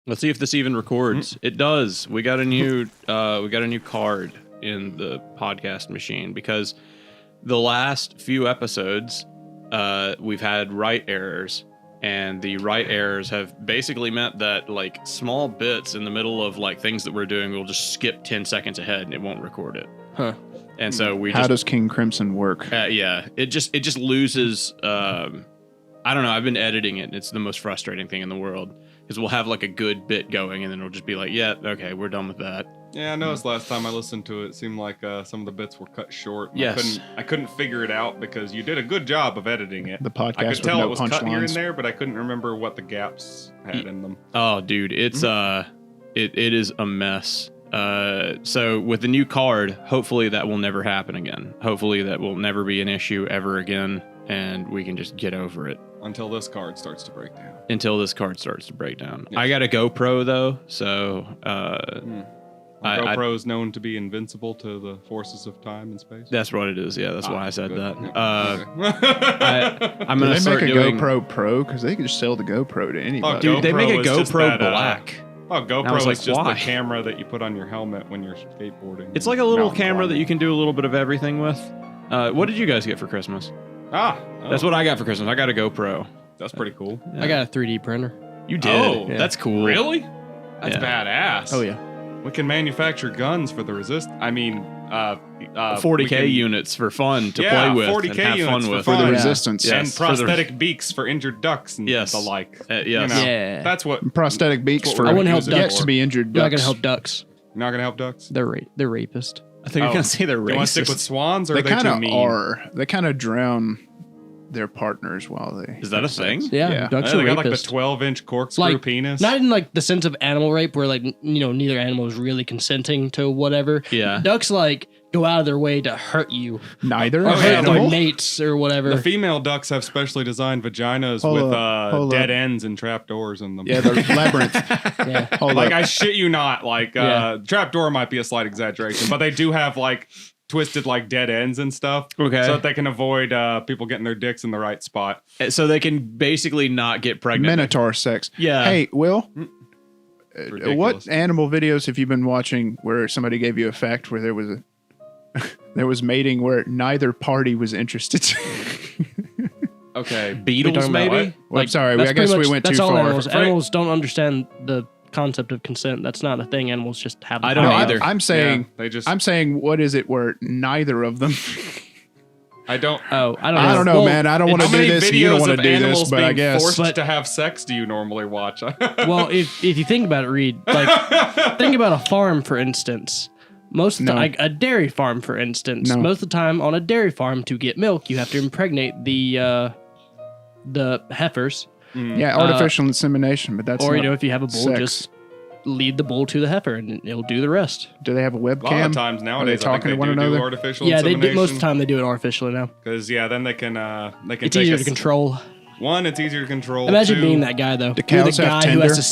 Let's see if this even records. It does. We got a new card in the podcast machine because the last few episodes we've had write errors, and the write errors have basically meant that like small bits in the middle of like things that we're doing will just skip 10 seconds ahead and it won't record it. Huh. And so How does King Crimson work? Yeah, it just loses. I don't know. I've been editing it, and it's the most frustrating thing in the world because we'll have like a good bit going, and then it'll just be like, yeah, okay, we're done with that. Yeah, I noticed last time I listened to it, it seemed like some of the bits were cut short. Yes. I couldn't figure it out because you did a good job of editing it. The podcast I could with tell no it was cut here and punchlines. there, but I couldn't remember what the gaps had in them. Oh, dude, it's it is a mess. So with the new card, hopefully that will never happen again. Hopefully that will never be an issue ever again, and we can just get over it. Until this card starts to break down. Yes. I got a GoPro though, so GoPro is known to be invincible to the forces of time and space. that's what it is. Yeah, that's why I said good. that. Yeah. I'm Do gonna they start make a doing. GoPro Pro? Because they could just sell the GoPro to anybody. Oh, Dude, they make a GoPro is just GoPro that, Black. Oh, I was GoPro like, is just why? the camera that you put on your helmet when you're skateboarding. It's like a little mountain camera that climbing. you can do a little bit of everything with. What did you guys get for Christmas? That's what I got for Christmas. I got a GoPro. That's pretty cool. Yeah. I got a 3D printer. You did. Oh, yeah. That's cool. Really? That's Yeah. badass. Oh yeah. We can manufacture guns for the resist. I mean, 40K units for fun to play with 40K and have units fun for with. for the fun. resistance. Yeah. and Yes, for the- prosthetic beaks for injured ducks and Yes. the like. Yes. You know, Yeah. That's what. Prosthetic beaks That's for what I wouldn't help yet ducks. to be injured I'm not ducks. gonna help ducks. You're not gonna help ducks. They're rapist. I think you're Oh. going to say they're You want to stick racist. with swans, or They are they kind too of mean? are. They kind of drown their partners while they. Is that a thing? Yeah, Yeah. ducks Yeah, are they got like the rapist. 12-inch corkscrew Like, penis. Not in like the sense of animal rape, where like neither animal is really consenting to whatever. Yeah. Ducks like go out of their way to hurt you, Neither or hurt their animal. mates or whatever. The female ducks have specially designed vaginas Hold with up, hold dead up. ends and trapdoors in them. Yeah, the labyrinth. yeah. Hold Like, up. I shit you not. Like, Yeah. trapdoor might be a slight exaggeration, but they do have like twisted like dead ends and stuff. Okay. So that they can avoid people getting their dicks in the right spot. So they can basically not get pregnant. Minotaur sex. Yeah. Hey, Will. Ridiculous. What animal videos have you been watching where somebody gave you a fact where there was a there was mating where neither party was interested? Okay. Beetles, talking about maybe? Well, I'm sorry. that's I guess pretty we much- went that's too all far. Animals. Animals don't understand the concept of consent. That's not a thing. Animals just have. I don't No, either. I'm saying. Yeah, they just. I'm saying, what is it where neither of them? I don't. Oh, I don't know. I don't know, Well, man. I don't want to How do many this. You don't videos want of to do this, animals but I being guess. forced But- to have sex do you normally watch? Well, if you think about it, Reed, like think about a farm, for instance. Most of the No. like a dairy farm, for instance. No. Most of the time on a dairy farm, to get milk, you have to impregnate the heifers, Yeah, artificial insemination, but that's or not, if you have a bull, sex. just lead the bull to the heifer, and it'll do the rest. Do they have a A lot of webcam? times nowadays, talking I think to one they do another? do artificial Yeah, insemination. most of the time they do it artificially now. Because then they can It's take easier a to control. One, it's easier to control. Imagine Two, being that guy though. The You're the cows have guy who has Tinder? to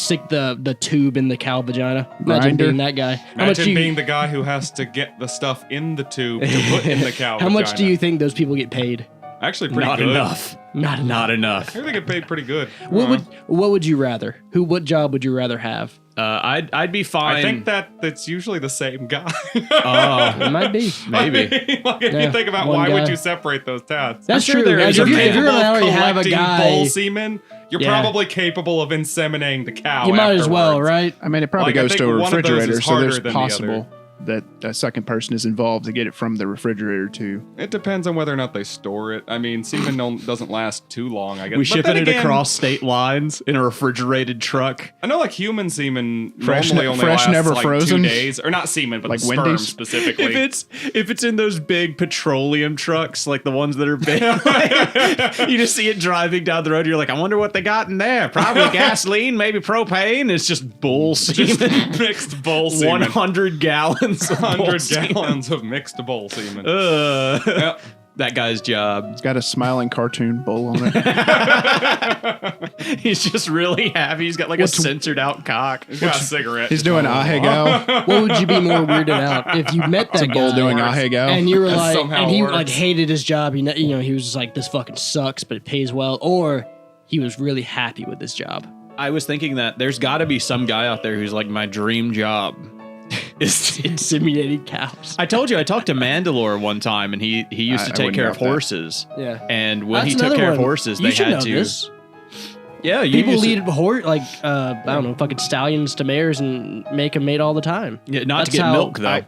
stick the tube in the cow vagina. Imagine Grinder? being that guy. Imagine being the guy who has to get the stuff in the tube to put in the cow. How much do vagina. you think those people get paid? Actually, pretty Not good. enough. Not enough. Not enough. I think they get paid pretty good. What would you rather? What job would you rather have? I'd be fine. I think that's usually the same guy. Oh, It might be. maybe. Like, if Yeah, you think about one why guy. would you separate those tasks? That's sure true. there If is you're, a if you're capable gonna already have a collecting guy, bull semen, you're Yeah. probably capable of inseminating the cow. you might as well, afterwards. right? I mean, it probably Like, I goes think to a one of those is refrigerator, so there's harder than the possible that a second person is involved to get it from the refrigerator to. It depends on whether or not they store it. I mean, semen doesn't last too long, I guess. We But shipping then it again, across state lines in a refrigerated truck. I know, like, human semen Fresh normally only fresh, lasts never like frozen? 2 days, or not semen, but Like the sperm Wendy's? specifically. If it's in those big petroleum trucks, like the ones that are big, you just see it driving down the road. You're like, I wonder what they got in there. Probably gasoline, maybe propane. It's just bull semen. mixed bull semen. 100 gallons. Of bull 100 semen. gallons of mixed bull semen. Yep. That guy's job. It's got a smiling cartoon bull on it. He's just really happy. He's got like a censored out cock. He's got a cigarette. He's doing ahegao. What would you be more weirded out if you met that Bull guy doing ahegao. and you were That like, somehow and he works. like hated his job? You know, he was just like, this fucking sucks, but it pays well, or he was really happy with his job. I was thinking that there's got to be some guy out there who's like, my dream job is Inseminating cows. I told you I talked to Mandalore one time, and he used to I take care of wouldn't doubt that. horses. Yeah. And when That's he took another care of one. horses, You they should had know to. this. Yeah, you People used to- lead I don't know, fucking stallions to mares and make them mate all the time. Yeah, not That's to get how- milk though.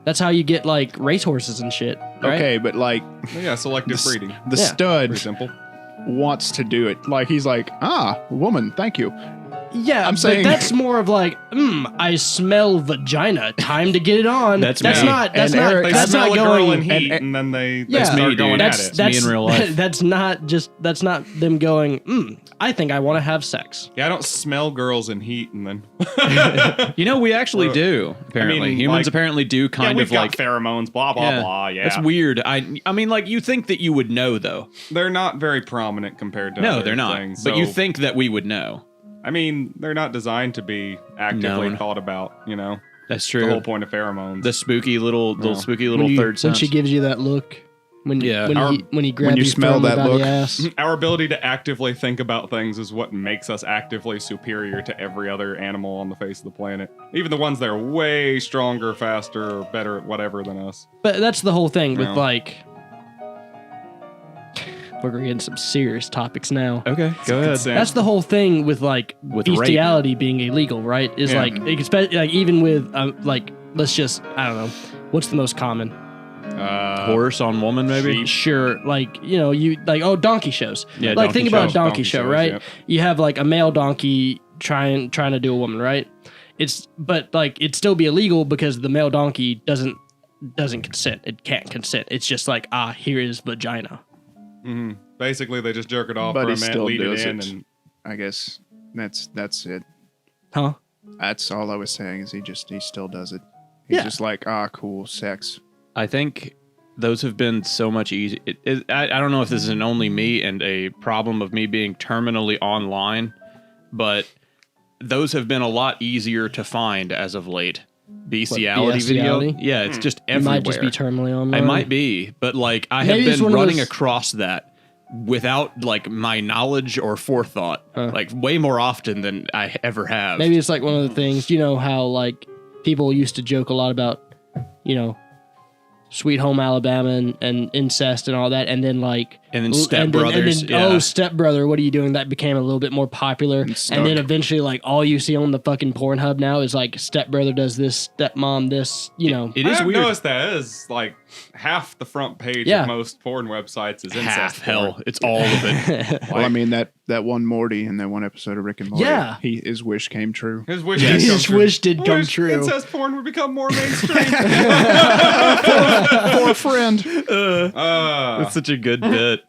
That's how you get like racehorses and shit. Right? Okay, but like Yeah, selective breeding. the Yeah. stud Pretty simple. wants to do it. Like he's like, woman, thank you. Yeah, I'm saying- but that's more of like, I smell vagina. Time to get it on. That's that's me. not. That's And not. Eric- They that's smell not a girl going. in heat, and- and then they Yeah. start me, going dude. at That's it. me in real life. That's not just. That's not them going. I think I want to have sex. Yeah, I don't smell girls in heat, and then You know, we actually do. Apparently, mean, humans like- apparently do kind we've of got like pheromones, blah blah blah. Yeah, That's weird. I mean, like you think that you would know though. they're not very prominent compared to No, other they're not. things, But you so- think that we would know. I mean, they're not designed to be actively Known. thought about. You know, That's the whole true. point of pheromones. The spooky little spooky little When you- third when sense. she gives you that look. When Yeah. when he grabs you you smell firmly that by look. the ass. Our ability to actively think about things is what makes us actively superior to every other animal on the face of the planet. Even the ones that are way stronger, faster, or better at whatever than us. But that's the whole thing with No. like. We're gonna get into some serious topics now. Okay, go ahead. Consent. That's the whole thing with like With rape. bestiality being illegal, right? Is Yeah. like, like even with like, let's just, I don't know, what's the most common? Horse on woman, maybe. Sure, like you like donkey shows. Yeah, like donkey think about a shows, donkey donkey show, shows, right? yep. You have like a male donkey trying to do a woman, right? But like it'd still be illegal because the male donkey doesn't consent. It can't consent. It's just like here is vagina. Basically, they just jerk it off But for he a man, still lead it does in, it. and I guess that's it. Huh? That's all I was saying is he still does it. He's Yeah. just like, cool, sex. I think those have been so much easy. I don't know if this is an only me and a problem of me being terminally online, but those have been a lot easier to find as of late. Bestiality video. bestiality? Yeah, it's just You everywhere. might just be terminally I online. might be, but like I Maybe have it's been one of running those- across that without like my knowledge or forethought, like way more often than I ever have. Maybe it's like one of the things, you know, how like people used to joke a lot about, Sweet Home Alabama and incest and all that, and then like And then Step Brothers, yeah. Step Brother, what are you doing? That became a little bit more popular, and stuck. then eventually like all you see on the fucking Pornhub now is like Step Brother does this, Stepmom this, It I is have weird. noticed that is like half the front page Yeah. of most porn websites is incest Half porn. hell. It's all of it. Well, I mean that one Morty in that one episode of Rick and Morty. Yeah. His wish came true. His wish, Yes. did come His true. wish did come Wish true. Incest porn would become more mainstream. For a friend. It's such a good bit.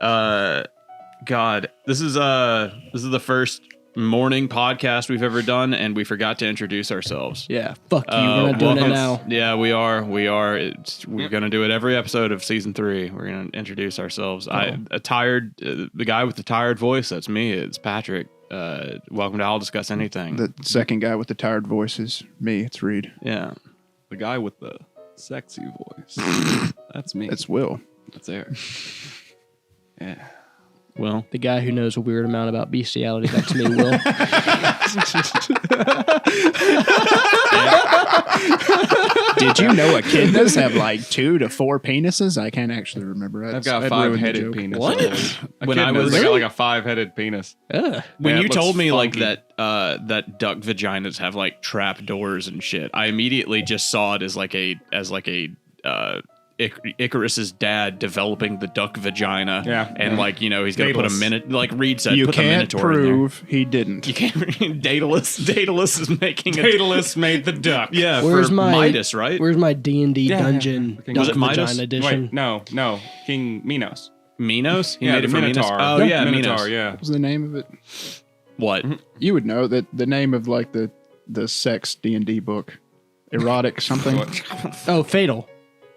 God, this is the first morning podcast we've ever done, and we forgot to introduce ourselves. Yeah, fuck you. We're not doing it welcome- now. Yeah, we are. We're gonna do it every episode of season 3. We're gonna introduce ourselves. The guy with the tired voice. That's me. It's Patrick. Welcome to I'll Discuss Anything. The second guy with the tired voice is me. It's Reed. Yeah. The guy with the sexy voice. That's me. It's Will. That's Eric. Yeah. Well, The guy who knows a weird amount about bestiality. That's me, Will. Did you know echidnas have like 2 to 4 penises? I can't actually remember. I've got a I'd ruined the 5-headed joke. penis. What? When I was got like a 5-headed penis. Ugh. when Yeah, you it told looks me like funky. that duck vaginas have like trap doors and shit, I immediately just saw it as like a Icarus's dad developing the duck vagina. Yeah. And like, he's gonna put a Daedalus. minute, like Reed said, You put the can't Minotaur in there. prove he didn't. You can't. Daedalus is making a Daedalus made the duck. yeah Where's for my Midas, right? Where's my D&D Yeah. dungeon? Okay. Was Duck it Midas? Vagina edition. Wait, no. King Minos. Minos? He Yeah, made the it for Minos. Minotaur. Oh yeah, Minotaur, Minos. yeah. What was the name of it? What? You would know that the name of like the sex D&D book, erotic something. What? Oh, Fatal.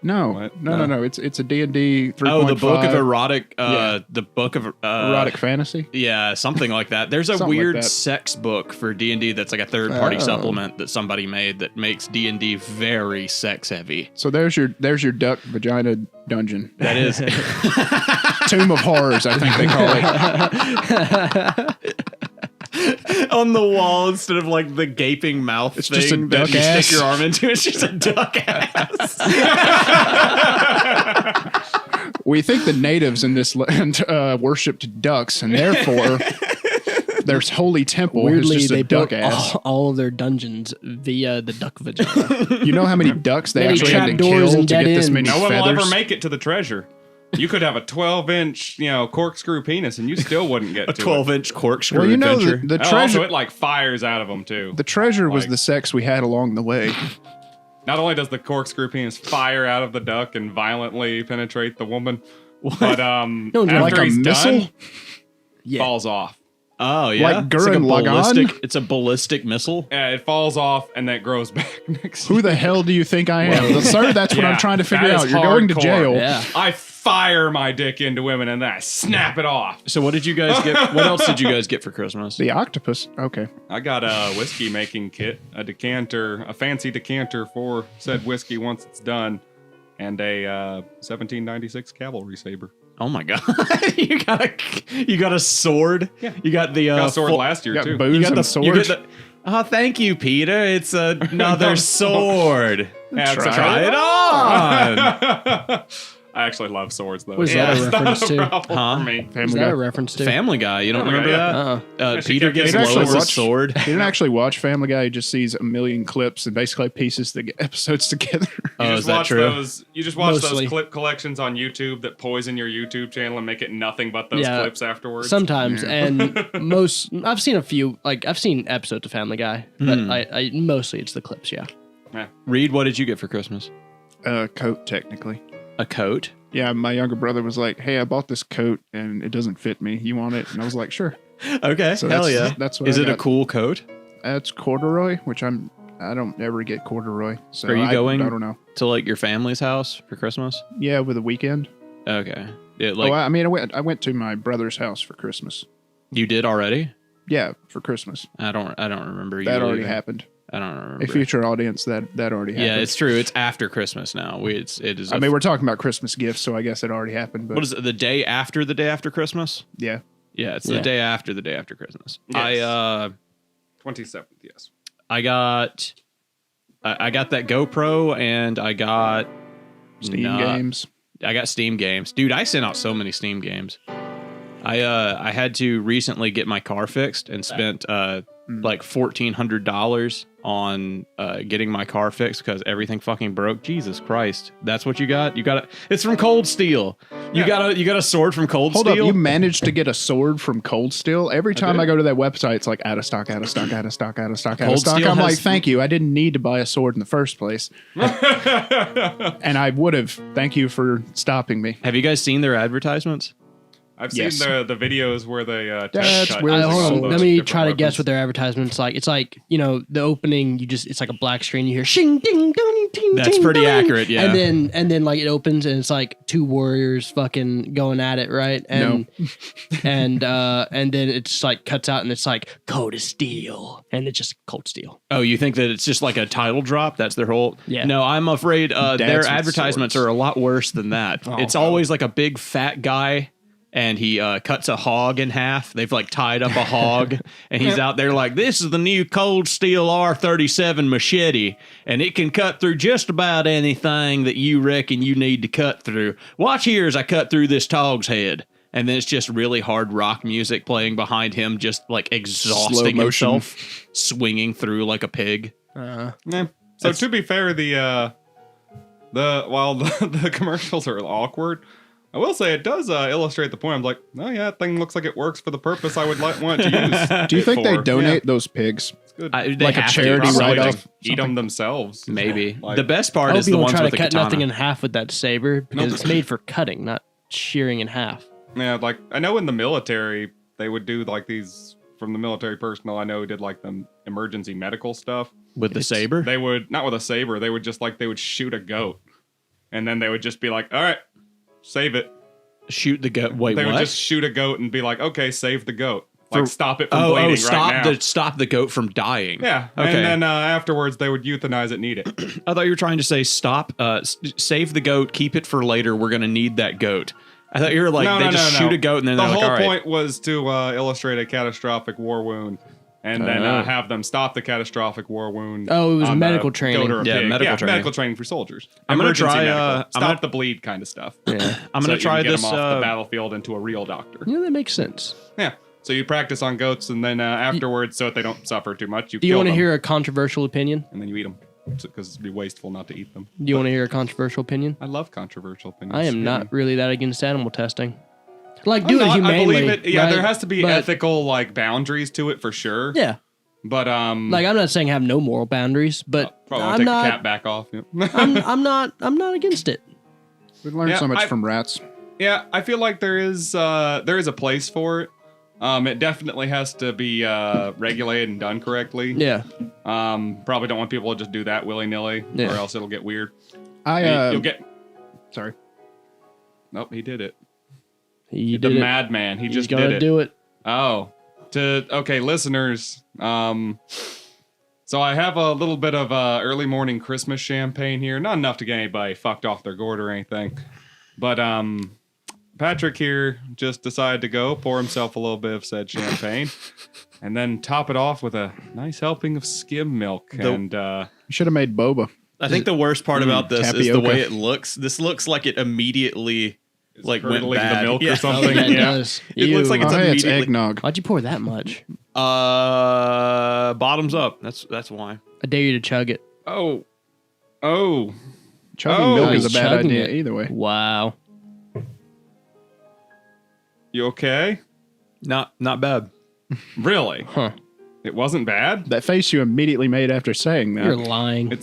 No, What? no. It's a D&D 3.5. Oh, the book of erotic. Yeah. The book of erotic fantasy. Yeah, something like that. There's a Something like weird that. sex book for D&D that's like a third-party Oh. supplement that somebody made that makes D&D very sex heavy. So there's your duck vagina dungeon. That is Tomb of Horrors, I think they call it. on the wall instead of like the gaping mouth It's thing just a that duck you ass. stick your arm into. It's just a duck ass. We think the natives in this land worshipped ducks, and therefore their holy temple Weirdly, is just they a duck built ass. all of their dungeons via the duck vagina. You know how many ducks they Many actually had to trapdoors kill and to get dead this ends. many No one will feathers? ever make it to the treasure. You could have a 12-inch, corkscrew penis, and you still wouldn't get A to 12-inch corkscrew Well, you know, adventure. the it. Oh, treasure, also, it like fires out of them too. the treasure was like- the sex we had along the way. Not only does the corkscrew penis fire out of the duck and violently penetrate the woman, but No, after like a he's missile? done, Yeah. falls off. Oh yeah, Like it's like a Gurren Lagann? ballistic. It's a ballistic missile. Yeah, it falls off and then grows back next. Who the hell do you think I am? Sir, that's what I'm Yeah, trying to figure that is out. You're going to hardcore. jail. Yeah. I fire my dick into women and then I snap it off. So what did you guys get? What else did you guys get for Christmas? The octopus. Okay. I got a whiskey making kit, a decanter, a fancy decanter for said whiskey once it's done, and a 1796 cavalry saber. Oh my god! you got a sword. Yeah. You got the Got a sword full- last year Got too. booze You got and the a sword. You get the, oh, thank you, Peter. It's another sword. Yeah, Try it on. I actually love swords though. Was that a It's not reference to? problem Huh? for me. Is Family that Guy. a reference to? Family Guy. You don't Family remember Guy, that? Uh-uh. she Peter kept gets getting Lois a watched- sword. He didn't actually watch Family Guy. He just sees a million clips and basically pieces the episodes together. Oh, You is just that watch true? those. You just watch Mostly. those clip collections on YouTube that poison your YouTube channel and make it nothing but those Yeah. clips afterwards. Sometimes, and I've seen a few, I've seen episodes of Family Guy, but I mostly it's the clips, yeah. Reed, what did you get for Christmas? Coat, technically. A coat. Yeah, my younger brother was like, "Hey, I bought this coat and it doesn't fit me. You want it?" And I was like, "Sure." Okay. So Hell that's- yeah. that's what Is I it a got. cool coat? It's corduroy, which I don't ever get corduroy. So Are you going? I don't know. To like your family's house for Christmas? Yeah, with a weekend. Okay. It, like I went to my brother's house for Christmas. you did already? Yeah, for Christmas. I don't remember you That already leaving. happened. I don't remember. A future audience, that already happened. Yeah, it's true. It's after Christmas now. It is. I mean, we're talking about Christmas gifts, so I guess it already happened. But what is it? The day after Christmas? yeah, Yeah, it's Yeah. the day after Christmas. Yes. 27th, yes. I got that GoPro and I got Steam games. I got Steam games. Dude, I sent out so many Steam games. I had to recently get my car fixed and spent like $1,400 on getting my car fixed because everything fucking broke. Jesus Christ. That's what you got? You got it's from Cold Steel. You got a sword from Cold Hold up, Steel? you managed to get a sword from Cold Steel? Every time did. I go to that website, it's like out of stock, out of stock, out of stock, out of stock, out Cold of stock. Steel I'm like, has- thank you. I didn't need to buy a sword in the first place. And I would have. Thank you for stopping me. Have you guys seen their advertisements? I've seen Yes. the videos where they That's test cut where using the Hold all on, sword- those let me different try to guess weapons. what their advertisement's like. It's like, the opening, it's like a black screen, you hear shing ding ding ding. That's ding, pretty ding. accurate, yeah. And then like it opens and it's like two warriors fucking going at it, right? And and then it's like cuts out and it's like Cold Steel. And it's just Cold Steel. Oh, you think that it's just like a title drop? That's their whole. Yeah. No, I'm afraid their with advertisements swords. are a lot worse than that. Oh, it's no. always like a big fat guy, and he cuts a hog in half. They've like tied up a hog, and he's out there like, "This is the new Cold Steel R37 machete, and it can cut through just about anything that you reckon you need to cut through. Watch here as I cut through this hog's head." And then it's just really hard rock music playing behind him, just like exhausting motion. himself, swinging through like a pig. Yeah. So to be fair, while the commercials are awkward, I will say it does illustrate the point. I'm like, oh yeah, that thing looks like it works for the purpose I would want it to use. Do you think they for. donate those pigs? It's good. They Like a have to, charity probably. write-off? Eat them themselves. Maybe. Like- The best I part hope is you the won't ones try with to the cut katana. nothing in half with that saber because it's made for cutting, not shearing in half. Yeah, like I know in the military they would do like these from the military personnel. I know who did like the emergency medical stuff. With the saber? They would not with a saber. They would just they would shoot a goat, and then they would just be like, "All right, save it." Shoot the goat. Wait, They what? would just shoot a goat and be like, "Okay, save the goat. Like For- stop it from bleeding stop right now." stop the goat from dying. Yeah. Okay. And then afterwards they would euthanize it, need it. I thought you were trying to say stop, save the goat, keep it for later. We're gonna need that goat. I thought you were like, No, they no, just no, shoot no. a goat and then The they're like, whole all right. point was to illustrate a catastrophic war wound and then have them stop the catastrophic war wound. Oh, it was on medical the training. goat or a Yeah, pig. medical training. medical training for soldiers. I'm gonna Emergency try, medical. I'm Stop the bleed kind of stuff. Yeah. I'm gonna try you can this. get them off the battlefield into a real doctor. Yeah, that makes sense. Yeah. So you practice on goats, and then afterwards, so that they don't suffer too much, Do you want to hear a controversial opinion? and then you eat them because it'd be wasteful not to eat them. Do you want to hear a controversial opinion? I love controversial opinions. I am not really that against animal testing. Like, I'm do it not. humanely. I believe it. Yeah, right? there has to be But- ethical boundaries to it for sure. Yeah. But Like, I'm not saying have no moral boundaries, but probably I'm take not. the cat back off. Yeah. I'm not against it. We learned Yeah, so much from rats. Yeah, I feel like there is a place for it. It definitely has to be regulated and done correctly. Yeah. Probably don't want people to just do that willy nilly, Yeah. or else it'll get weird. I You'll get. sorry. Nope, he did it. He The did it. madman. He He's just gonna did it. do it. Oh, okay, listeners. So I have a little bit of early morning Christmas champagne here. Not enough to get anybody fucked off their gourd or anything, but Patrick here just decided to go pour himself a little bit of said champagne, and then top it off with a nice helping of skim milk. And You should have made boba. I think the worst part about this is the tapioca. way it looks. This looks like it immediately went curdling bad. the milk Yeah. or something. That Yeah. does. It looks like Ew. it's Oh, hey, it's immediately- eggnog. Why'd you pour that much? Bottoms up. That's why. I dare you to chug it. Oh. Chugging Oh, milk is he's a bad chugging idea it. either way. Wow. You okay? Not bad. Really? Huh. It wasn't bad? That face you immediately made after saying that. You're lying.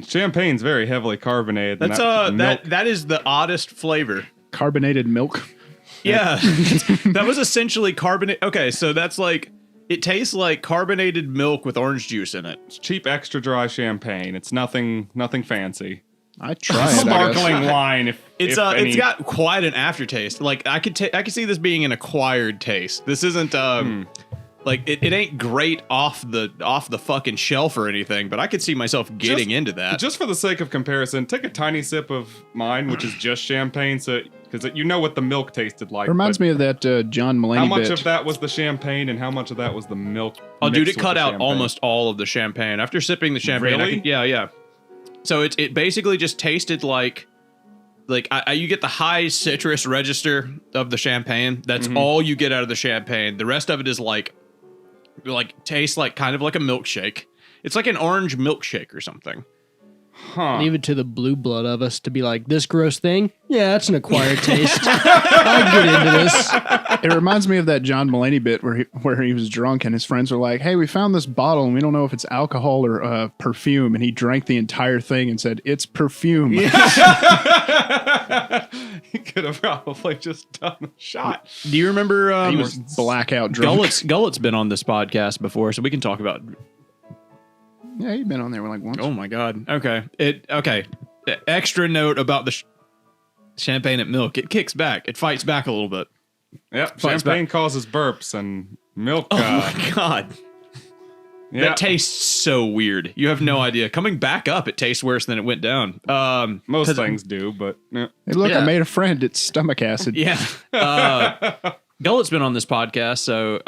Champagne's very heavily carbonated. and That's milk- that is the oddest flavor. Carbonated milk. Yeah. That was essentially carbonate. Okay, so that's like it tastes like carbonated milk with orange juice in it. It's cheap, extra dry champagne. It's nothing fancy. I tried. I guess. Sparkling wine. It's if it's got quite an aftertaste. Like I could see this being an acquired taste. This isn't like it ain't great off the fucking shelf or anything, but I could see myself getting into that. Just for the sake of comparison, take a tiny sip of mine, which is just champagne, so because you know what the milk tasted like. Reminds me of that John Mulaney How much bit. of that was the champagne, and how much of that was the milk? Oh, dude, mixed it cut with the out champagne? almost all of the champagne. After sipping the champagne, Really? yeah. So it basically just tasted like you get the high citrus register of the champagne. That's all you get out of the champagne. The rest of it is like tastes like kind of like a milkshake. It's like an orange milkshake or something. Huh. Leave it to the blue blood of us to be like, this gross thing? Yeah, that's an acquired taste. I'll get into this. It reminds me of that John Mulaney bit where he was drunk and his friends were like, "Hey, we found this bottle and we don't know if it's alcohol or perfume." And he drank the entire thing and said, "It's perfume." He could have probably just done a shot. Do you remember? He was blackout drunk. Gullet's been on this podcast before, so we can talk about. Yeah, he'd been on there like once. Oh my god. Okay. Extra note about the champagne at milk. It kicks back. It fights back a little bit. Yep, Fights champagne causes burps and milk. Oh my god. Yeah. That tastes so weird. You have no idea. Coming back up, it tastes worse than it went down. Most 'cause- things do, but Hey, look, Yeah. I made a friend. It's stomach acid. Yeah. Gullet's been on this podcast, so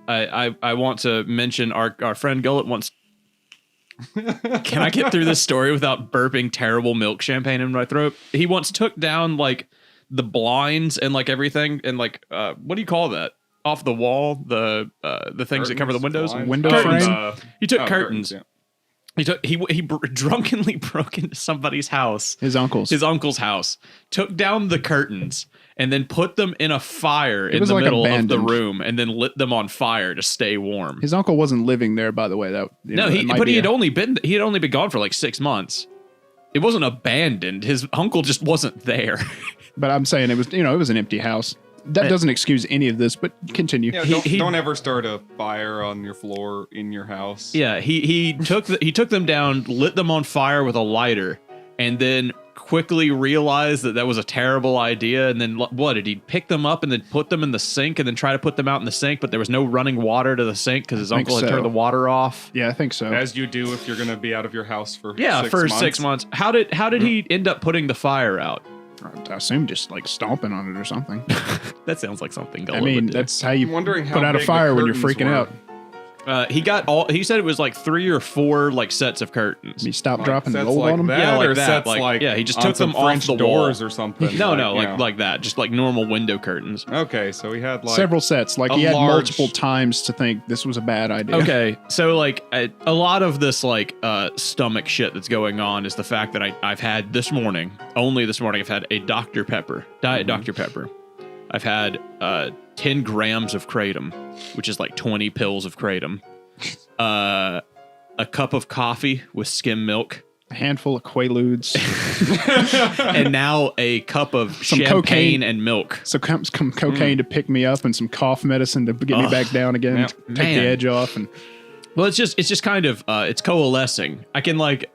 I want to mention our friend Gullet once. Can I get through this story without burping terrible milk champagne in my throat? He once took down like the blinds and like everything and like what do you call that? Off the wall, the things that cover the windows. blinds? Window Curtains. frame? He took curtains. Yeah. He drunkenly broke into somebody's house. His uncle's. His uncle's house, took down the curtains, and then put them in a fire in was the like middle of the abandoned. room, and then lit them on fire to stay warm. His uncle wasn't living there, by the way. That He had only been gone for like 6 months. It wasn't abandoned. His uncle just wasn't there. But I'm saying it was an empty house. That doesn't excuse any of this. But continue. Yeah, don't ever start a fire on your floor in your house. Yeah, he took them down, lit them on fire with a lighter, and then quickly realized that was a terrible idea. And then what did he pick them up and then put them in the sink and then try to put them out in the sink? But there was no running water to the sink because his uncle had turned the water off. Yeah, I think so. As you do if you're going to be out of your house for For 6 months. How did he end up putting the fire out? I assume just like stomping on it or something. That sounds like something. I Gullet mean, would do. that's how you I'm wondering how put out a big the fire when you're curtains freaking were. out. He got all. He said it was like 3 or 4 like sets of curtains. He stopped, Like, dropping, and sets rolled like on them. that, Yeah, like or that, sets like- like yeah, he just on took them some off French the doors wall. or something. No, you know. like that, just like normal window curtains. Okay, so he had like Several sets. Like a he had large- multiple times to think this was a bad idea. Okay, so like a lot of this like stomach shit that's going on is the fact that I've had this morning, only this morning, I've had a Dr. Pepper, Diet Dr. Pepper. I've had 10 grams of kratom, which is like 20 pills of kratom. A cup of coffee with skim milk, A handful of Quaaludes. and now a cup of Some champagne cocaine. and milk. So some cocaine to pick me up and some cough medicine to get me back down again, Yep. to take Man. the edge off. And Well, it's just kind of it's coalescing. I can like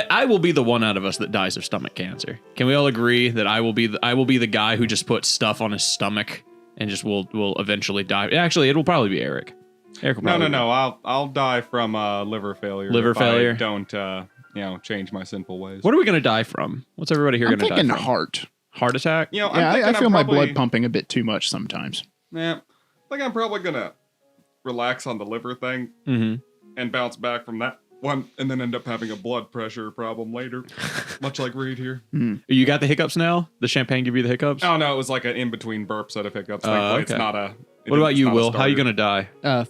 I will be the one out of us that dies of stomach cancer. Can we all agree that I will be the guy who just puts stuff on his stomach and just will eventually die? Actually, it'll probably be Eric. Eric will probably No. I'll die from liver failure. Liver if failure? I don't change my sinful ways. What are we gonna die from? What's everybody here I'm gonna die thinking from? heart. Heart attack? You know, I'm Yeah, thinking I feel I'm my probably, blood pumping a bit too much sometimes. Yeah, I think I'm probably gonna relax on the liver thing Mm-hmm. and bounce back from that one, and then end up having a blood pressure problem later, much like Reed here. You got the hiccups now? The champagne give you the hiccups? Oh no, it was like an in between burp set of hiccups. Thankfully, it's okay. not a. What about it's you, not a Will? How you starter. gonna die?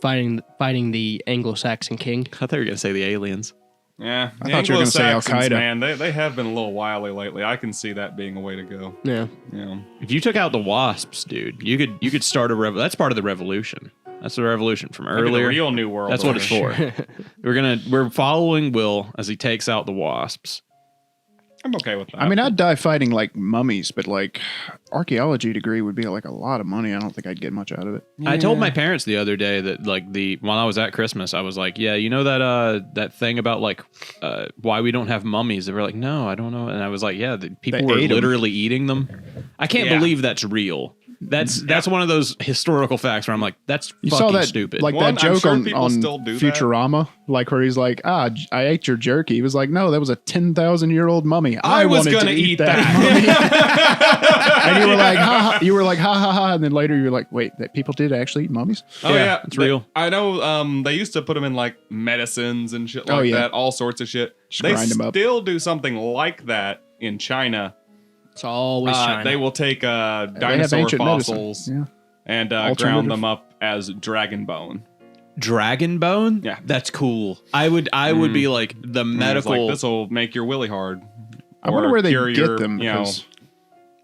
Fighting the Anglo-Saxon king. I thought you were gonna say the aliens. Yeah, I thought you were gonna say Anglo-Saxons, Al-Qaeda. Man, they have been a little wily lately. I can see that being a way to go. Yeah. You know. If you took out the wasps, dude, you could start a that's part of the revolution. That's the revolution from Maybe the earlier. real new world. That's what it's order. for. We're following Will as he takes out the wasps. I'm okay with that. I mean, I'd die fighting like mummies, but like archaeology degree would be like a lot of money. I don't think I'd get much out of it. I told my parents the other day that like while I was at Christmas, I was like, yeah, you know that thing about like why we don't have mummies? They were like, no, I don't know. And I was like, yeah, people were ate 'em. literally eating them. I can't Yeah. believe that's real. That's one of those historical facts where I'm like, that's You fucking saw that stupid. like One, that I'm joke sure on people still do that. Futurama, like where he's like, I ate your jerky. He was like, no, that was a 10,000-year-old mummy. I was wanted gonna to eat that. And you were like, ha ha. You were like, ha ha ha. And then later you were like, wait, that people did actually eat mummies? Oh yeah, it's real. I know. They used to put them in like medicines and shit like Oh, yeah. that. All sorts of shit. Just They grind 'em up. still do something like that in China. It's always China. They will take They have dinosaur ancient fossils medicine. Yeah. and Alternative. ground them up as dragon bone. Dragon bone? Yeah. That's cool. I would be like the medical This will make your willy hard. I wonder Or where they cure get your, them. You know, Because,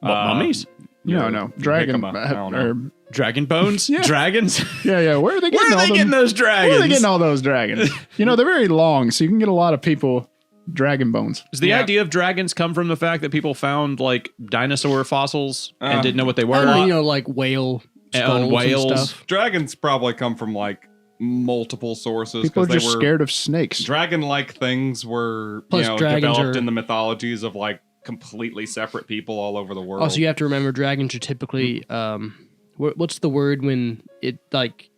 what, mummies? no. Dragon. jicama. I don't know. or- Dragon bones? Yeah. Dragons? yeah. Where are they getting Where are all they them? getting those dragons? Where are they getting all those dragons? They're very long, so you can get a lot of people dragon bones. Does the Yeah. idea of dragons come from the fact that people found like dinosaur fossils and didn't know what they were? I don't know, like whale skulls and whales. stuff. Dragons probably come from like multiple sources People are because they just were scared of snakes. dragon-like things were Plus dragons developed are- in the mythologies of like completely separate people all over the world. Also, you have to remember dragons are typically what's the word when it like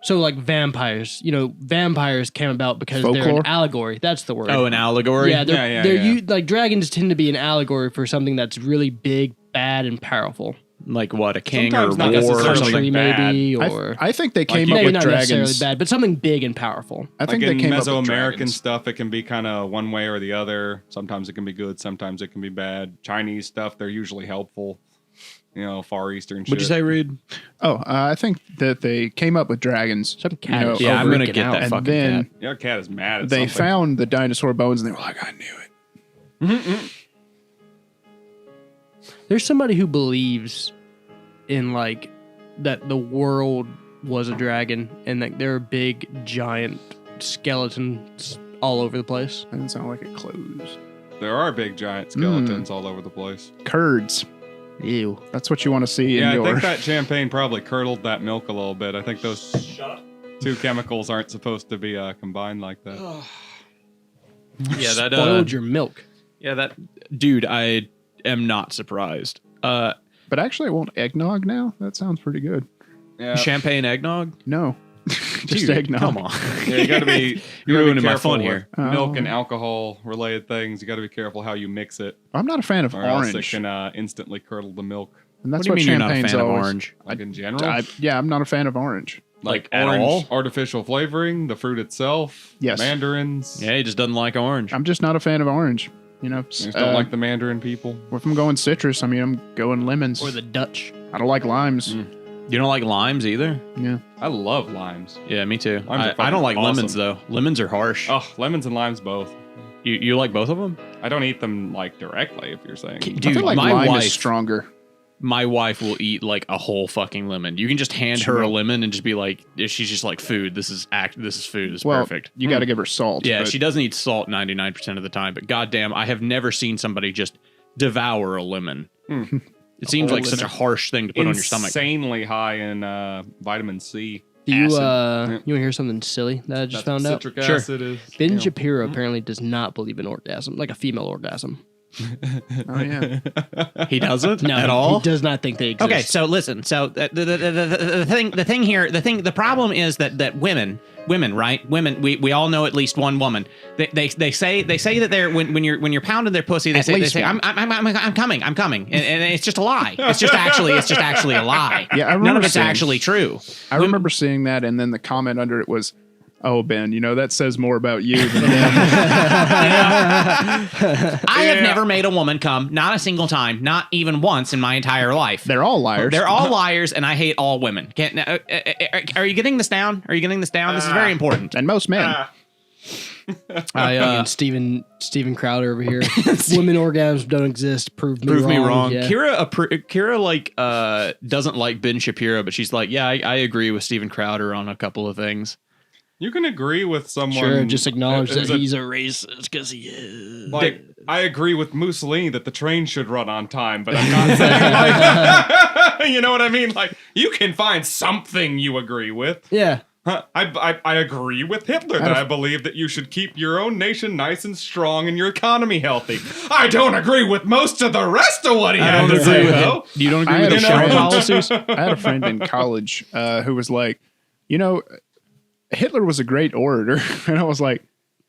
so like vampires. Vampires came about because they're Folklore? an allegory. That's the word. Oh, an allegory? yeah, they're, Yeah, they're yeah. like dragons tend to be an allegory for something that's really big, bad, and powerful. Like what? A king Sometimes or not war or necessarily something? Country, bad. maybe, or I think they came up maybe with not necessarily dragons. bad, but something big and powerful. I think like they in came up with Mesoamerican dragons. stuff, it can be kind of one way or the other. Sometimes it can be good, sometimes it can be bad. Chinese stuff, they're usually helpful. Far Eastern shit. What'd you say, Reed? Oh, I think that they came up with dragons. Some cat is Yeah, I'm gonna freaking get out. that And fucking then cat. Your cat is mad at they something. found the dinosaur bones and they were like, I knew it. There's somebody who believes in like that the world was a dragon and that there are big giant skeletons all over the place. That didn't sound like it closed. There are big giant skeletons all over the place. Curds. Ew. That's what you want to see Yeah, in I your. think that champagne probably curdled that milk a little bit. I think those two chemicals aren't supposed to be combined like that. Yeah, that Spoiled your milk. yeah, that dude, I am not surprised. But actually, I want eggnog now. That sounds pretty good. Yeah, Champagne eggnog? No, just Dude, eggnog. Come on. yeah, you got to be You're ruining my careful fun with here. Milk and Oh. alcohol related things. You got to be careful how you mix it, I'm not a fan of or else it orange, can instantly curdle the milk. and What that's do you mean you're not a champagne's fan of always- orange? Like in general. Yeah, I'm not a fan of orange. Like at orange all? artificial flavoring, the fruit itself, Yes. mandarins. Yeah, he just doesn't like orange. I'm just not a fan of orange. You know, You just don't like the mandarin people. if I'm going citrus, I mean, I'm going lemons. Or the Dutch. I don't like limes. You don't like limes either? Yeah. I love limes. Yeah, me too. Limes are I don't fucking like lemons awesome. though. Lemons are harsh. Oh, lemons and limes both. You like both of them? I don't eat them like directly. If you're saying, I Dude, feel like my lime wife is stronger. my wife will eat like a whole fucking lemon. You can just hand her a lemon and just be like, she's just like, food. This is food. This is Well, perfect. you got to give her salt. Yeah, but she doesn't eat salt 99% of the time, but goddamn, I have never seen somebody just devour a lemon. It seems like such a harsh thing to put on your stomach. insanely high in vitamin C. Do you Acid. you want to hear something silly that I just found out? Citric Sure. acid is. Ben you know. Shapiro apparently does not believe in orgasm, like a female orgasm. Oh yeah. He doesn't No, at all. he does not think they exist. Okay, so listen. So the problem is that women, right? Women, we all know at least one woman. They say that they're when you're pounding their pussy, they say one. I'm coming, and it's just a lie. It's just actually a lie. Yeah, I None remember of it's seeing- actually true. I remember seeing that, and then the comment under it was, "Oh, Ben, you know that says more about you than them." I have never made a woman come, not a single time, not even once in my entire life. They're all liars. They're all liars, and I hate all women. Are you getting this down? This is very important. and most men. I Steven Crowder over here. Women orgasms don't exist. Prove me wrong. Yeah. Kira like doesn't like Ben Shapiro, but she's like, yeah, I agree with Steven Crowder on a couple of things. You can agree with someone. Sure, just acknowledge that as a- he's a racist because he is. Like, I agree with Mussolini that the train should run on time, but I'm not saying like, you know what I mean? Like, you can find something you agree with. Yeah. Huh, I agree with Hitler that I believe that you should keep your own nation nice and strong and your economy healthy. I don't agree with most of the rest of what he had to say, though. You don't I agree had with a the show friend- policies? I had a friend in college who was like, you know, Hitler was a great orator, and I was like,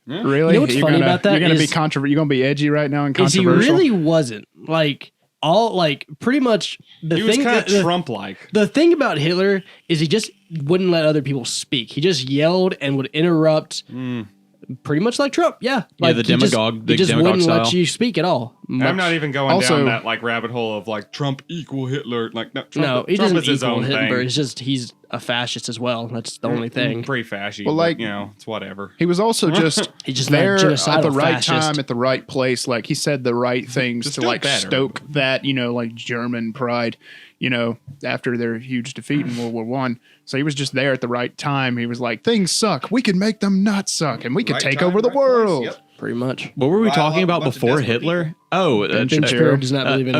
really? You know what's funny about that You're gonna be is- controversial. You're gonna be edgy right now and Is he controversial. really wasn't like all like pretty much the He was thing kind of the- Trump-like. The thing about Hitler is he just wouldn't let other people speak. He just yelled and would interrupt. Pretty much like Trump, yeah. Like the he just- demagogue- He big just demagogue wouldn't let style. you speak at all. I'm not even going Also- down that like rabbit hole of like Trump equal Hitler. Like no, Trump, No, he Trump doesn't is his equal own Hitler. thing. It's just he's a fascist as well. That's the only thing. Pretty fashy. Well, Well, like- like you know, it's whatever. He was also just He's just there not a at genocidal the right fascist. time, at the right place. Like he said the right things Just to do it like better. stoke that, you know, like German pride, you know, after their huge defeat in World War One. So he was just there at the right time. He was like, things suck. We can make them not suck, and we can Right take time, over the right place. world. Yep. Pretty much. What were we Well, talking a about bunch of before desperate Hitler? Oh, Ben Ben Shapiro does not believe in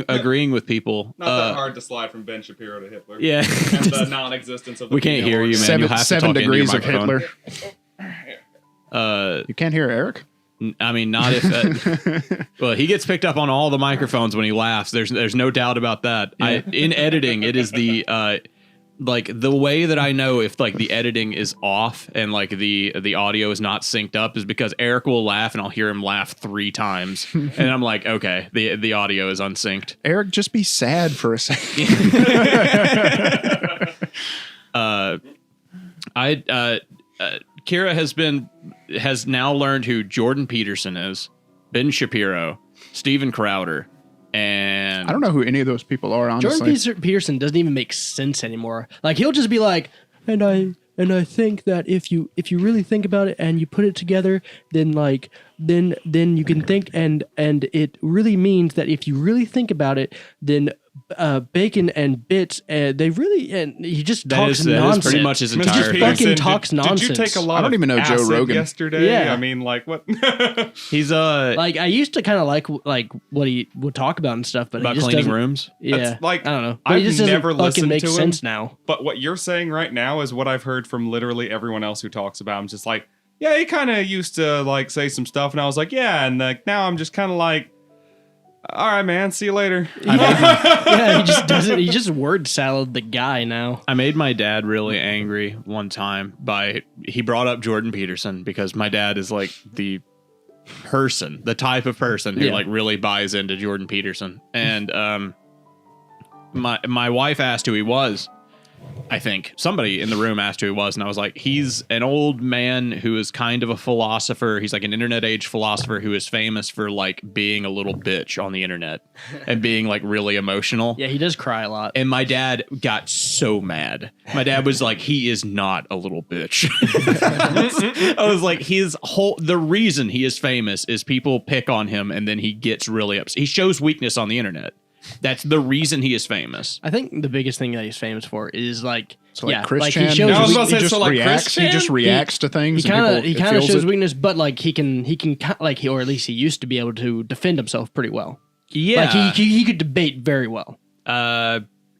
agreeing with people. Not that hard to slide from Ben Shapiro to Hitler. Yeah. And the non-existence of the We can't hear you, man. Seven, You'll have to 7 talk into your degrees of microphone. Hitler. You can't hear Eric. I mean, not if. Well, he gets picked up on all the microphones when he laughs. There's no doubt about that. In editing, it is the like the way that I know if like the editing is off and like the audio is not synced up is because Eric will laugh and I'll hear him laugh 3 times and I'm like, okay, the audio is unsynced. Eric, just be sad for a second. Kira has now learned who Jordan Peterson is, Ben Shapiro, Steven Crowder, and I don't know who any of those people are, honestly. Jordan Peterson doesn't even make sense anymore. Like he'll just be like, and I think that if you really think about it and you put it together, then like then you can think and it really means that if you really think about it, then bacon and bits they really and he just talks that nonsense. is pretty much his Mr. entire Peterson thing. fucking talks Did you nonsense. take a lot I don't of even know Joe acid Rogan. yesterday? Yeah. I mean, like what? He's Like I used to kind of like what he would talk about and stuff, but about he just cleaning doesn't- rooms. Yeah, That's like- I don't know. But he I've just doesn't never fucking listened make to him. sense now. But what you're saying right now is what I've heard from literally everyone else who talks about him. Just like, yeah, he kind of used to like say some stuff, and I was like, yeah, and like now I'm just kind of like, all right, man, see you later. Yeah, he just doesn't. He just word salad the guy now. I made my dad really angry one time he brought up Jordan Peterson because my dad is like the type of person who Yeah. like really buys into Jordan Peterson. And my wife asked who he was, I think somebody in the room asked who he was, and I was like, he's an old man who is kind of a philosopher. He's like an internet age philosopher who is famous for like being a little bitch on the internet and being like really emotional. Yeah, he does cry a lot. And my dad got so mad. My dad was like, he is not a little bitch. I was like, the reason he is famous is people pick on him and then he gets really upset. He shows weakness on the internet. That's the reason he is famous. I think the biggest thing that he's famous for is like, So like yeah, Chris like Chan, he shows I was about to say, he just so like reacts. Chris He just Chan? reacts to things. he and kind people- of it feels shows it. weakness, but like he can like or at least he used to be able to defend himself pretty well. Yeah. Like he could debate very well.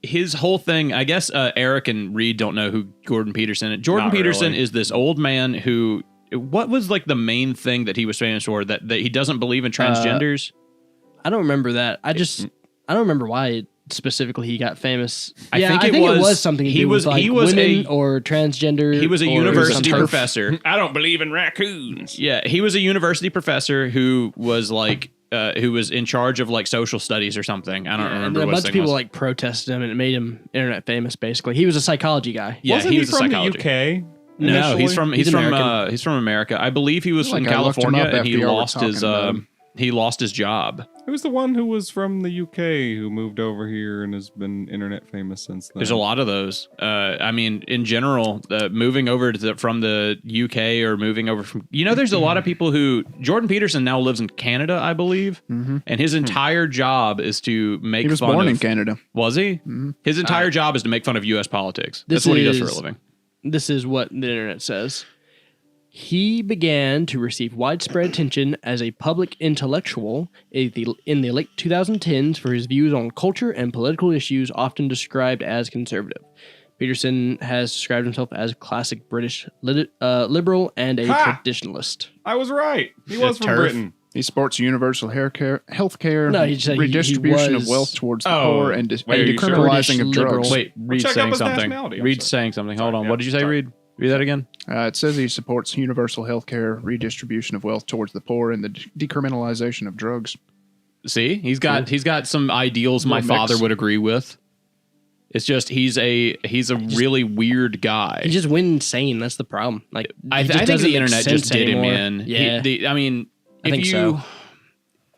His whole thing, I guess Eric and Reed don't know who Jordan Peterson is. Jordan Not Peterson really. is this old man who, what was like the main thing that he was famous for? That he doesn't believe in transgenders? I don't remember that. I don't remember why specifically he got famous. I think it was something to he do was- with like he was women a- or transgender. He was a or university something. professor. I don't believe in raccoons. Yeah, he was a university professor who was like, who was in charge of like social studies or something. I don't And remember then a what bunch his of thing people was. like protested him, and it made him internet famous. Basically, he was a psychology guy. Yeah, Wasn't he he was a from psychology. the UK? No, initially? he's from American. he's from America. I believe he was Like, in I looked him California up and he after y'all were lost his talking about him. he lost his job. Who's the one who was from the UK who moved over here and has been internet famous since then? There's a lot of those. I mean, in general, moving over from the UK or moving over from, there's a lot of people who, Jordan Peterson now lives in Canada, I believe, and his entire job is to make He was fun born of, in Canada. Was he? His entire job is to make fun of U.S. politics. This That's what he does for a is- living. This is what the internet says. He began to receive widespread attention as a public intellectual in the late 2010s for his views on culture and political issues, often described as conservative. Peterson has described himself as a classic British liberal and a Ha! traditionalist. I was right. He was from turf. Britain. He supports universal health care, No, he said he redistribution was- of wealth towards the Oh, poor, and wait, are you sure? decriminalizing of British liberal. drugs. Wait, Reed's check out saying his something. nationality. I'm Reed's sorry. saying something. Hold on. Yeah, What did you say, sorry. Reed? Read that again. It says he supports universal health care, redistribution of wealth towards the poor, and the decriminalization of drugs. See, he's got some ideals my Little father mix. would agree with. It's just he's a really weird guy. He just went insane. That's the problem. Like I it just think doesn't the make internet sense just did anymore. him in. Yeah, I mean, I if think you, so.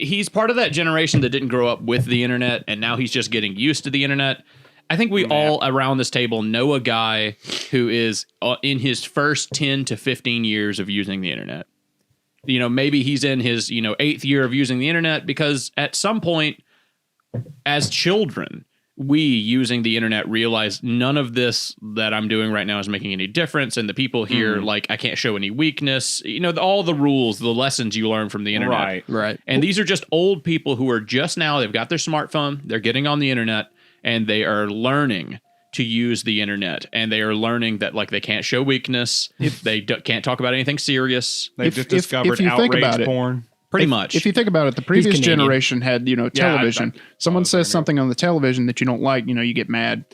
he's part of that generation that didn't grow up with the internet, and now he's just getting used to the internet. I think we all around this table know a guy who is in his first 10 to 15 years of using the internet. Maybe he's in his 8th year of using the internet, because at some point, as children, we using the internet realized none of this that I'm doing right now is making any difference, and the people here, like, I can't show any weakness. All the rules, the lessons you learn from the internet. right. And these are just old people who are just now, they've got their smartphone, they're getting on the internet, and they are learning to use the internet, and they are learning that like they can't show weakness, they can't talk about anything serious. They've If- just if- discovered if you think about outrage it- porn. Pretty much. If you think about it, the previous Canadian. generation had, television. Someone says something on the television that you don't like, you get mad.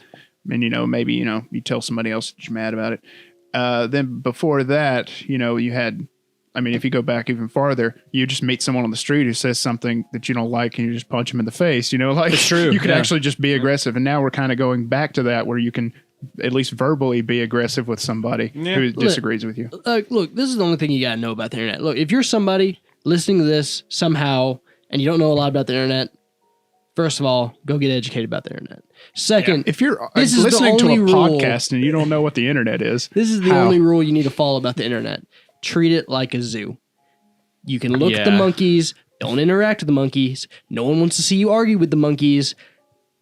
And, maybe, you tell somebody else that you're mad about it. Then before that, you had, if you go back even farther, you just meet someone on the street who says something that you don't like and you just punch them in the face, like It's true, you could yeah. actually just be aggressive. And now we're kind of going back to that where you can at least verbally be aggressive with somebody who disagrees with you. Look, this is the only thing you gotta know about the internet. Look, if you're somebody listening to this somehow and you don't know a lot about the internet, first of all, go get educated about the internet. Second, If you're This is the listening to a only rule. podcast and you don't know what the internet is, this is the how? only rule you need to follow about the internet. Treat it like a zoo. You can look at the Yeah. monkeys. Don't interact with the monkeys. No one wants to see you argue with the monkeys.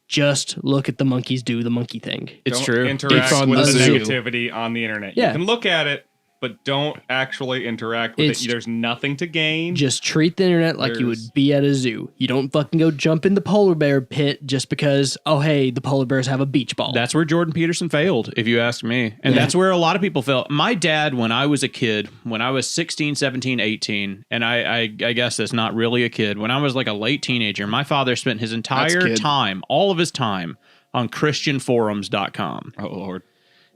Just look at the monkeys do the monkey thing. it's Don't true. interact It's on with the the zoo. negativity on the internet. Yeah. You can look at it, but don't actually interact with It's- it. There's nothing to gain. Just treat the internet like you would There's- be at a zoo. You don't fucking go jump in the polar bear pit just because, oh, hey, the polar bears have a beach ball. That's where Jordan Peterson failed, if you ask me. And Yeah. that's where a lot of people fail. My dad, when I was a kid, when I was 16, 17, 18, and I guess that's not really a kid, when I was like a late teenager, my father spent his entire kid. time, all of his time, on ChristianForums.com. Oh, Lord.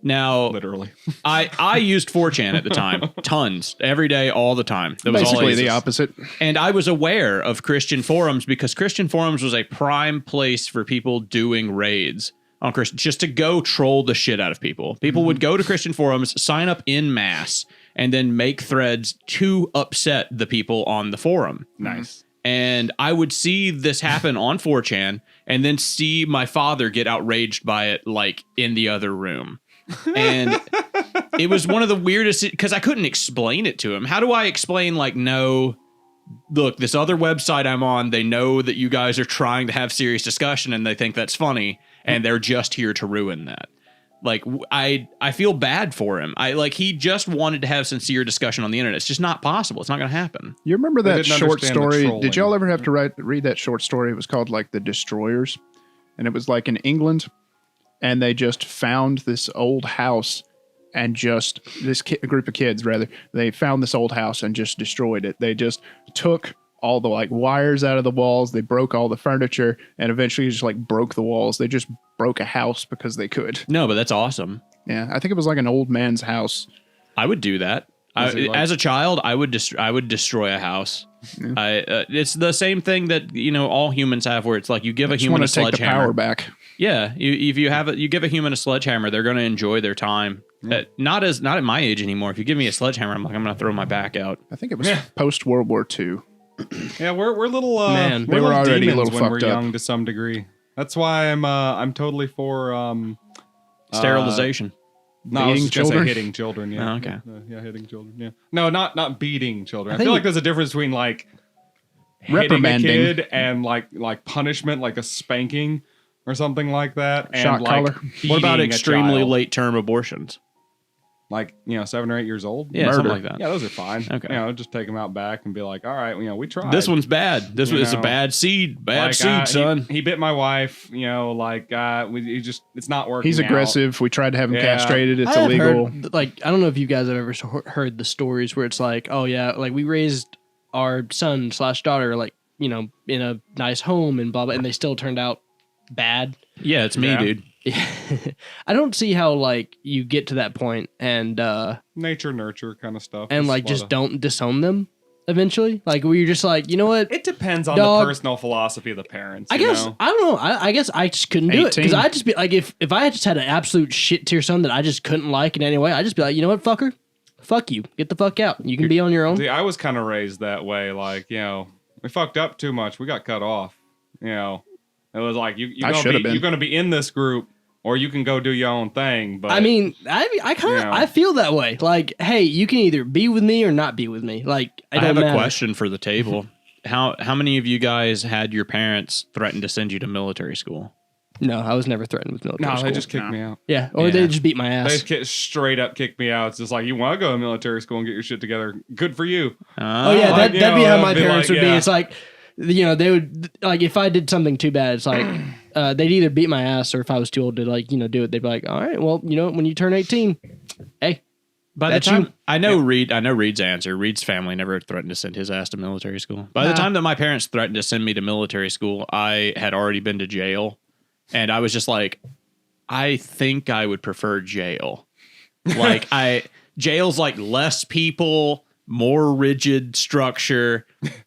Now, Literally. I used 4chan at the time, tons, every day, all the time. That was all I basically used. the opposite. And I was aware of Christian forums because Christian forums was a prime place for people doing raids. on Christian, just to go troll the shit out of people. People would go to Christian forums, sign up in mass, and then make threads to upset the people on the forum. Nice. And I would see this happen on 4chan and then see my father get outraged by it, like in the other room. And it was one of the weirdest, because I couldn't explain it to him. How do I explain, like, no, look, this other website I'm on, they know that you guys are trying to have serious discussion and they think that's funny, and they're just here to ruin that. Like, I feel bad for him. He just wanted to have sincere discussion on the internet. It's just not possible. It's not going to happen. You remember that didn't short understand the story? trolling. Did y'all ever have to read that short story? It was called like The Destroyers. And it was like in England. And they just found this old house and just a group of kids, rather, they found this old house and just destroyed it. They just took all the like wires out of the walls. They broke all the furniture and eventually just like broke the walls. They just broke a house because they could. No, but that's awesome. Yeah. I think it was like an old man's house. I would do that. As a child, I would destroy a house. Yeah. It's the same thing that, all humans have, where it's like you give a human a sledgehammer. Take the power back. Yeah, if you give a human a sledgehammer, they're going to enjoy their time. Not at my age anymore. If you give me a sledgehammer, I'm going to throw my back out. I think it was post World War II. Yeah, we're little Man, they were already a little when we're fucked up. young to some degree. That's why I'm totally for Sterilization. No, I was Beating just gonna say children? hitting children. Yeah. Oh, okay. Yeah, hitting children. Yeah. No, not beating children. I feel like there's a difference between like hitting a Reprimanding. kid and like punishment, like a spanking or something like that. Shot and like collar. What about beating a extremely child. late term abortions? Like 7 or 8 years old? Yeah, Murder. something like that. Yeah, those are fine. Okay. Just take them out back and be like, all right, we tried. This one's bad. This You is a know, bad seed. Bad Like, seed, son. He bit my wife. It's not working. He's out. aggressive. We tried to have him Yeah. castrated. It's I have illegal. heard, I don't know if you guys have ever heard the stories where it's like, oh yeah, like we raised our son/daughter in a nice home and blah blah, and they still turned out bad. Yeah, it's me, Yeah. dude. I don't see how you get to that point and nature nurture kind of stuff. and It's a just lot of- don't disown them eventually. Like where you're just like, you know what? It depends on Dog. the personal philosophy of the parents. I guess I don't know. I guess I just couldn't do it because 18. I'd just be like, if I had just had an absolute shit tier son that I just couldn't like in any way, I'd just be like, you know what, fucker, fuck you, get the fuck out. You can be on your own. See, I was kind of raised that way. Like, we fucked up too much. We got cut off. It was like you're gonna be in this group, or you can go do your own thing. But I mean, I kind of I feel that way. Like, hey, you can either be with me or not be with me. Like, I have a question for the table. How many of you guys had your parents threaten to send you to military school? No, I was never threatened with military no, school. they just kicked me out. Yeah, or Yeah. they just beat my ass. They just straight up kicked me out. It's just like, you want to go to military school and get your shit together? Good for you. Oh yeah, Like, that'd be how my be parents like, would be. yeah. It's like, they would like if I did something too bad, it's like they'd either beat my ass or if I was too old to do it, they'd be like, all right, well, when you turn 18, hey, By the that's time you. I know Reed's answer. Reed's family never threatened to send his ass to military school. By the time that my parents threatened to send me to military school, I had already been to jail, and I was just like, I think I would prefer jail. Jail's like less people, more rigid structure.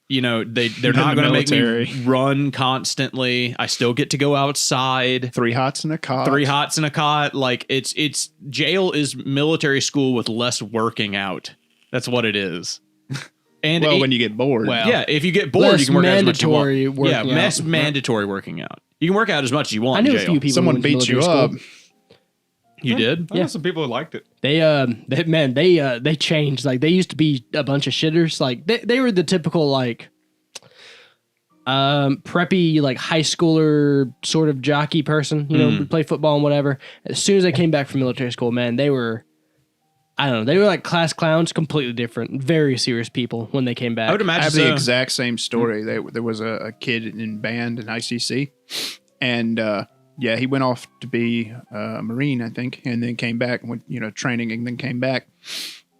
They're not going to make me run constantly. I still get to go outside. 3 hots and a cot. 3 hots in a cot. Like it's jail is military school with less working out. That's what it is. And Well, when you get bored. Well, yeah, if you get bored, less you can work out as much as you mandatory want. Yeah, working less out. mandatory working out. You can work out as much as you want. I knew in a jail. few people. Someone who went to beats you military up. school. You did? I know some people who liked it. They changed. Like they used to be a bunch of shitters. Like they were the typical preppy high schooler sort of jockey person. Would play football and whatever. As soon as they came back from military school, man, they were. I don't know. They were like class clowns, completely different, very serious people when they came back. I would I imagine have so. the exact same story. There was a kid in band in ICC, and he went off to be a Marine, I think, and then came back and went, training, and then came back,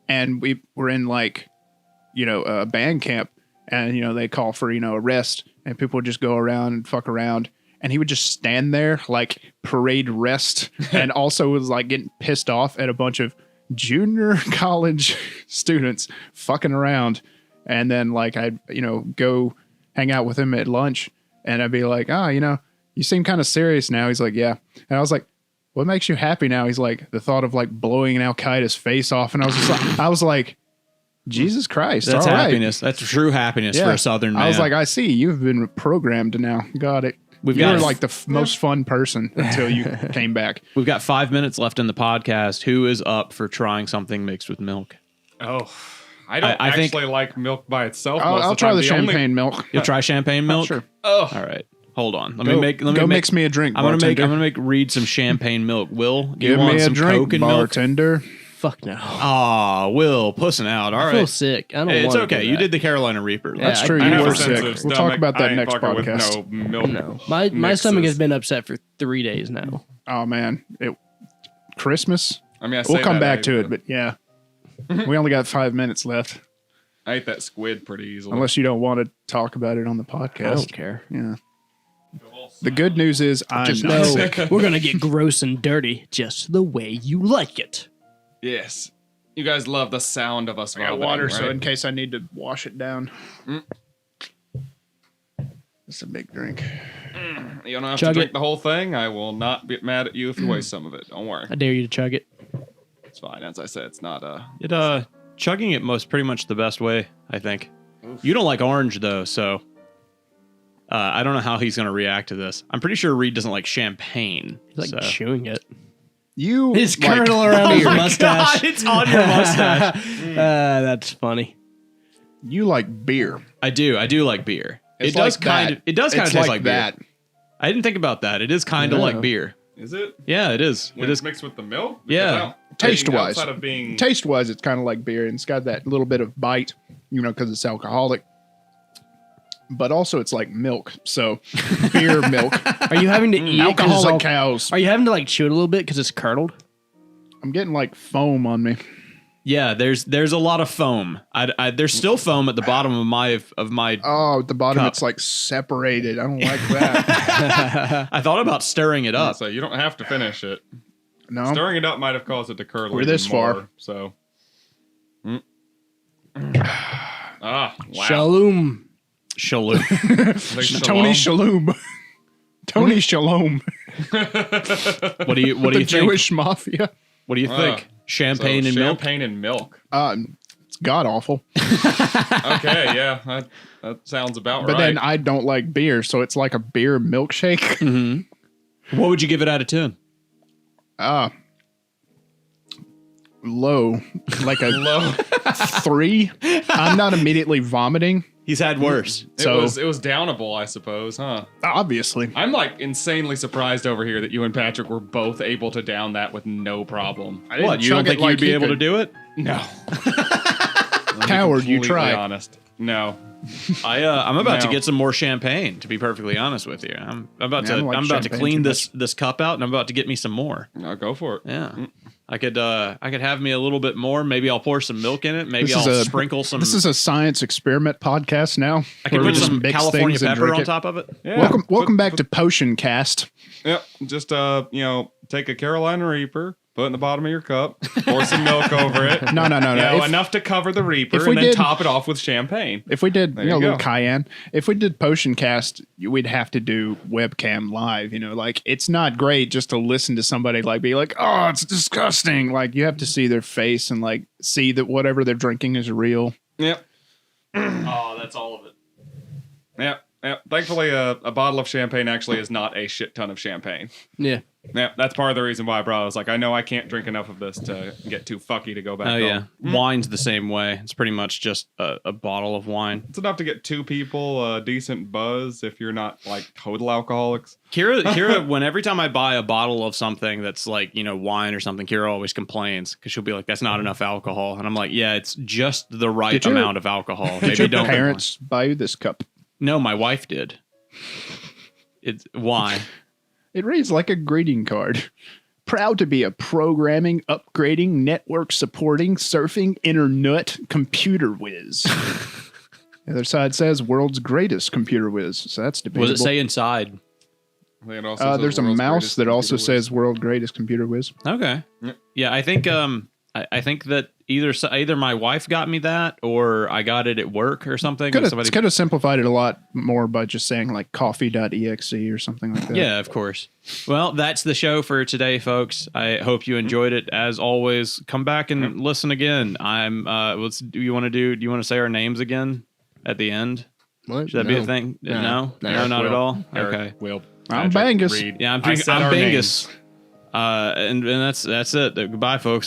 and we were in a band camp, and they call for a rest, and people would just go around and fuck around. And he would just stand there parade rest, and also was getting pissed off at a bunch of junior college students fucking around. And then I'd go hang out with him at lunch, and I'd be like, you seem kind of serious now. He's like, yeah. And I was like, what makes you happy now? He's like, the thought of like blowing Al Qaeda's face off. And I was like, Jesus Christ. That's all right. happiness. That's true happiness for a Southern man. I was like, I see. You've been programmed now. Got it. You were like the most fun person until you came back. We've got 5 minutes left in the podcast. Who is up for trying something mixed with milk? Oh, I don't actually like milk by itself. I'll try the champagne milk. You'll try champagne milk? Sure. Oh, All right. Hold on. Let me mix me a drink. I'm gonna read some champagne milk. Will, do give you want me a some drink, Coke and bartender. Fuck no. Aw, Will, pussing out. All I right. feel sick. I don't Hey, it's wanna okay. do You that. did the Carolina Reaper. Yeah, That's true. I You have were a sensitive sick. We'll stomach. talk about that I ain't next fucking with podcast. No milk. No. My stomach has been upset for 3 days now. Oh man, Christmas. I mean, We'll come back to it, but yeah, we only got 5 minutes left. I ate that squid pretty easily. Unless you don't want to talk about it on the I podcast. don't care. Yeah. The good news is I'm Just not know sick. we're gonna get gross and dirty just the way you like it. Yes. You guys love the sound of us I got vomiting, water, right? so in case I need to wash it down. Mm. It's a big drink. You don't have Chug to drink it. the whole thing. I will not be mad at you if you waste some of it. Don't worry. I dare you to chug it. It's fine. As I said, it's not Chugging it most pretty much the best way, I think. You don't like orange though, so I don't know how he's gonna react to this. I'm pretty sure Reed doesn't like champagne. He's like so. chewing it. You His like kernel around his beer. mustache. God, it's on your mustache. That's funny. You like beer. I do like beer. It's it does like kind that. of. It does kind of It's taste like like that. beer. I didn't think about that. It is kind of No. like beer. Is it? Yeah, it is. When It it's is. mixed with the milk? Yeah. Because I don't- Taste-wise. Outside of being... Taste-wise, it's kind of like beer, and it's got that little bit of bite, because it's alcoholic. But also, it's like milk. So, beer milk. Are you having to eat it 'cause it's Alcoholic all- cows. Are you having to like chew it a little bit because it's curdled? I'm getting like foam on me. Yeah, there's a lot of foam. There's still foam at the bottom of my Oh, at the bottom, Cup. it's like separated. I don't like that. I thought about stirring it up. So you don't have to finish it. No. Stirring it up might have caused it to curdle We're even this far. more, so... Ah, wow. Shalom. Shalom. Like Tony shalom. Shalom. Tony Shalom. What do you The think? Jewish mafia. What do you think? Champagne So and milk. Champagne and milk. It's god awful. Okay, yeah. That sounds about But right. then I don't like beer, so it's like a beer milkshake. What would you give it out of 10? Low. Like a Low. 3. I'm not immediately vomiting. He's had worse. So It was downable, I suppose, huh? obviously. I'm like insanely surprised over here that you and Patrick were both able to down that with no problem. I didn't What? You don't chug it think like you'd be he able to could. do it? No. Coward, you Completely try. honest. No. I'm about to No. get some more champagne. To be perfectly honest with you, I'm about Yeah, I to don't like I'm about to champagne clean too this cup out, and I'm about to get me some more. No, go for it. Yeah, I could have me a little bit more. Maybe I'll pour some milk in it. Maybe This is I'll a- sprinkle some. This is a science experiment podcast now. I can where we put just some mix California things and pepper drink on it. top of it. Yeah. Welcome back to Potion Cast. Yep. Just take a Carolina Reaper, put it in the bottom of your cup, pour some milk over it. No. You know, If- enough to cover the Reaper, if we and then did- top it off with champagne. If we did, There you a little go. cayenne. If we did Potion Cast, we'd have to do webcam live. Like it's not great just to listen to somebody like be like, "Oh, it's disgusting." Like you have to see their face and like see that whatever they're drinking is real. Yep. Oh, that's all of it. Yep. Yep. Thankfully, a bottle of champagne actually is not a shit ton of champagne. Yeah. Yeah, that's part of the reason why I brought it. I was like, I know I can't drink enough of this to get too fucky to go back Oh home. yeah, wine's the same way. It's pretty much just a bottle of wine. It's enough to get two people a decent buzz if you're not like total alcoholics. Kira, when every time I buy a bottle of something that's like, wine or something, Kira always complains because she'll be like, that's not enough alcohol. And I'm like, yeah, it's just the right Did your- amount of alcohol. Did Maybe your don't. parents buy you this cup? No, my wife did. It's why? It reads like a greeting card. Proud to be a programming, upgrading, network supporting, surfing, internet computer whiz. The other side says world's greatest computer whiz. So that's What debatable. does it say inside? I think it also says There's a world's mouse greatest that also computer whiz. says world greatest computer whiz. Okay. Yep. Yeah, I think I think that either my wife got me that or I got it at work or something. Could have simplified it a lot more by just saying like coffee.exe or something like that. Yeah, of course. Well, that's the show for today, folks. I hope you enjoyed it. As always, come back and listen again. Do you want to say our names again at the end? What? Should that be a thing? No, not at all. Eric, Okay. Will. I'm Patrick, Bangus. Reed. Yeah, I'm I said our Bingus. names. And that's it. Goodbye, folks.